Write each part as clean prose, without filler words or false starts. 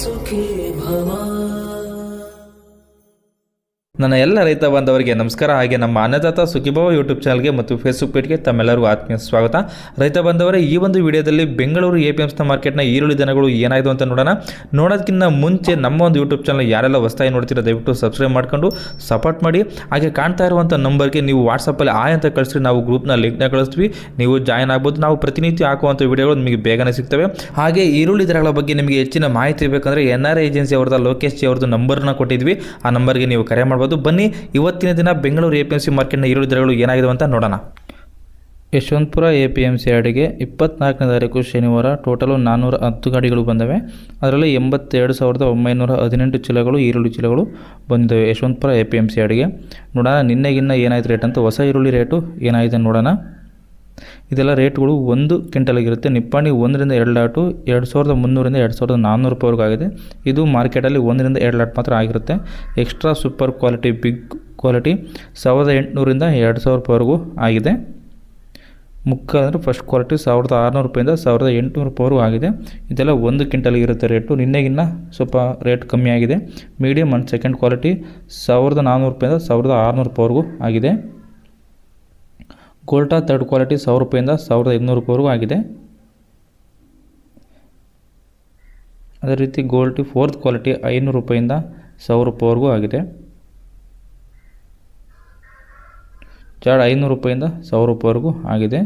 ಸುಖೀ ಭವ. ನನ್ನ ಎಲ್ಲ ರೈತ ಬಾಂಧವರಿಗೆ ನಮಸ್ಕಾರ. ಹಾಗೆ ನಮ್ಮ ಅನ್ನದಾತ ಸುಖೀಭವ ಯೂಟ್ಯೂಬ್ ಚಾನಲ್ಗೆ ಮತ್ತು ಫೇಸ್ಬುಕ್ ಪೇಜ್ಗೆ ತಮ್ಮೆಲ್ಲರಿಗೂ ಆತ್ಮೀಯ ಸ್ವಾಗತ. ರೈತ ಬಾಂಧವರೇ, ಈ ಒಂದು ವಿಡಿಯೋದಲ್ಲಿ ಬೆಂಗಳೂರು APMC ಮಾರ್ಕೆಟ್ನ ಈರುಳ್ಳಿ ದನಗಳು ಏನಾಯಿತು ಅಂತ ನೋಡೋದಕ್ಕಿಂತ ಮುಂಚೆ ನಮ್ಮ ಒಂದು ಯೂಟ್ಯೂಬ್ ಚಾನಲ್ ಯಾರೆಲ್ಲ ಹೊಸದಾಗಿ ನೋಡ್ತೀರಾ ದಯವಿಟ್ಟು ಸಬ್ಸ್ಕ್ರೈಬ್ ಮಾಡ್ಕೊಂಡು ಸಪೋರ್ಟ್ ಮಾಡಿ. ಹಾಗೆ ಕಾಣ್ತಾ ಇರುವಂಥ ನಂಬರ್ಗೆ ನೀವು ವಾಟ್ಸಪ್ಪಲ್ಲಿ ಆಯ್ ಅಂತ ಕಳಿಸ್ರಿ, ನಾವು ಗ್ರೂಪ್ನ ಲಿಂಕ್ನ ಕಳಿಸ್ತೀವಿ, ನೀವು ಜಾಯ್ನ್ ಆಗ್ಬೋದು. ನಾವು ಪ್ರತಿನಿತ್ಯ ಹಾಕುವಂಥ ವಿಡಿಯೋಗಳು ನಿಮಗೆ ಬೇಗನೆ ಸಿಗ್ತವೆ. ಹಾಗೆ ಈರುಳ್ಳಿ ದರಗಳ ಬಗ್ಗೆ ನಿಮಗೆ ಹೆಚ್ಚಿನ ಮಾಹಿತಿ ಬೇಕಂದರೆ NRI ಏಜೆನ್ಸಿ ಅವ್ರದ್ದು ಲೋಕೇಶ್ ಜಿ ಅವ್ರದ್ದು ನಂಬರ್ನ ಕೊಟ್ಟಿದ್ವಿ, ಆ ನಂಬರ್ಗೆ ನೀವು ಕರೆ ಮಾಡ್ಬೋದು. ಬನ್ನಿ ಇವತ್ತಿನ ದಿನ ಬೆಂಗಳೂರು APMC ಮಾರ್ಕೆಟ್ನ ಈರುಳ್ಳಿ ದರಗಳು ಏನಾಗಿದೆ ಅಂತ ನೋಡೋಣ. ಯಶವಂತಪುರ APMC ಯಾರ್ಡಿಗೆ 24ನೇ ತಾರೀಕು ಶನಿವಾರ ಟೋಟಲು 410 ಗಾಡಿಗಳು ಬಂದವೆ. ಅದರಲ್ಲಿ 82,918 ಚೀಲಗಳು ಈರುಳ್ಳಿ ಚೀಲಗಳು ಬಂದಿವೆ ಯಶವಂತಪುರ APMC ಯಾರ್ಡಿಗೆ. ನೋಡೋಣ ನಿನ್ನೆಗಿನ್ನ ಏನಾಯ್ತು ರೇಟ್ ಅಂತ. ಹೊಸ ಈರುಳ್ಳಿ ರೇಟು ಏನಾಗಿದೆ ನೋಡೋಣ. ಇದೆಲ್ಲ ರೇಟ್ಗಳು 1 ಕ್ವಿಂಟಲ್ಗಿರುತ್ತೆ. ನಿಪ್ಪಾಣಿ 1 ರಿಂದ 2 ಲಾಟು 2,300 ರಿಂದ 2,400 ರೂಪಾಯಿವರೆಗೂ ಆಗಿದೆ. ಇದು ಮಾರ್ಕೆಟಲ್ಲಿ 1 ರಿಂದ 2 ಲಾಟ್ ಮಾತ್ರ ಆಗಿರುತ್ತೆ. Extra super quality big quality 1,800 ರಿಂದ 2,000 ರೂಪಾಯಿವರೆಗೂ ಆಗಿದೆ. ಮುಖ್ಯ ಅಂದರೆ ಫಸ್ಟ್ ಕ್ವಾಲಿಟಿ 1,600 ರೂಪಾಯಿಂದ 1,800 ರೂಪಾಯಿವರೆಗೂ ಆಗಿದೆ. ಇದೆಲ್ಲ 1 ಕ್ವಿಂಟಲ್ಗಿರುತ್ತೆ ರೇಟು. ನಿನ್ನೆಗಿನ್ನ ಸ್ವಲ್ಪ ರೇಟ್ ಕಮ್ಮಿ ಆಗಿದೆ. ಮೀಡಿಯಮ್ ಆ್ಯಂಡ್ ಸೆಕೆಂಡ್ ಕ್ವಾಲಿಟಿ 1,400 ರೂಪಾಯಿಂದ 1,600 ರೂಪಾಯಿವರೆಗೂ ಆಗಿದೆ. ಗೋಲ್ಟಾ ಥರ್ಡ್ ಕ್ವಾಲಿಟಿ 1,000 ರೂಪಾಯಿಂದ 1,500 ರೂಪಾಯಿವರೆಗೂ ಆಗಿದೆ. ಅದೇ ರೀತಿ ಗೋಲ್ಟಿ ಫೋರ್ತ್ ಕ್ವಾಲಿಟಿ 500 ರೂಪಾಯಿಂದ 1,000 ರೂಪಾಯಿವರೆಗೂ ಆಗಿದೆ. ಜಾಡ್ 500 ರೂಪಾಯಿಂದ 1,000 ರೂಪಾಯಿವರೆಗೂ ಆಗಿದೆ.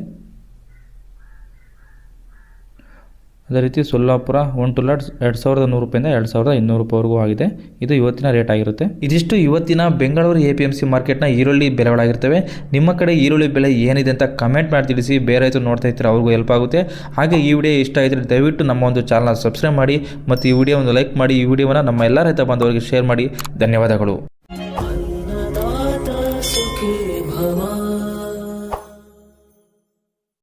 ಅದೇ ರೀತಿ ಸೊಲ್ಲಾಪುರ 1 ಲಾಟ್ 2,100 ರೂಪಾಯಿಂದ 2,200 ರೂಪಾಯಿವರೆಗೂ ಆಗಿದೆ. ಇದು ಇವತ್ತಿನ ರೇಟ್ ಆಗಿರುತ್ತೆ. ಇದಿಷ್ಟು ಇವತ್ತಿನ ಬೆಂಗಳೂರು APMC ಮಾರ್ಕೆಟ್ನ ಈರುಳ್ಳಿ ಬೆಲೆಗಳಾಗಿರ್ತವೆ. ನಿಮ್ಮ ಕಡೆ ಈರುಳ್ಳಿ ಬೆಲೆ ಏನಿದೆ ಅಂತ ಕಮೆಂಟ್ ಮಾಡಿ ತಿಳಿಸಿ. ಬೇರೆ ರೈತರು ನೋಡ್ತಾ ಇರ್ತಾರೆ, ಅವ್ರಿಗೂ ಹೆಲ್ಪ್ ಆಗುತ್ತೆ. ಹಾಗೆ ಈ ವಿಡಿಯೋ ಇಷ್ಟ ಆಗಿದ್ರೆ ದಯವಿಟ್ಟು ನಮ್ಮ ಒಂದು ಚಾನಲ್ನ ಸಬ್ಸ್ಕ್ರೈಬ್ ಮಾಡಿ ಮತ್ತು ಈ ವಿಡಿಯೋ ಒಂದು ಲೈಕ್ ಮಾಡಿ. ಈ ವಿಡಿಯೋವನ್ನು ನಮ್ಮ ಎಲ್ಲ ರೈತ ಬಾಂಧವರಿಗೆ ಶೇರ್ ಮಾಡಿ. ಧನ್ಯವಾದಗಳು. ಅನ್ನದಾತ ಸುಖೀ ಭವ.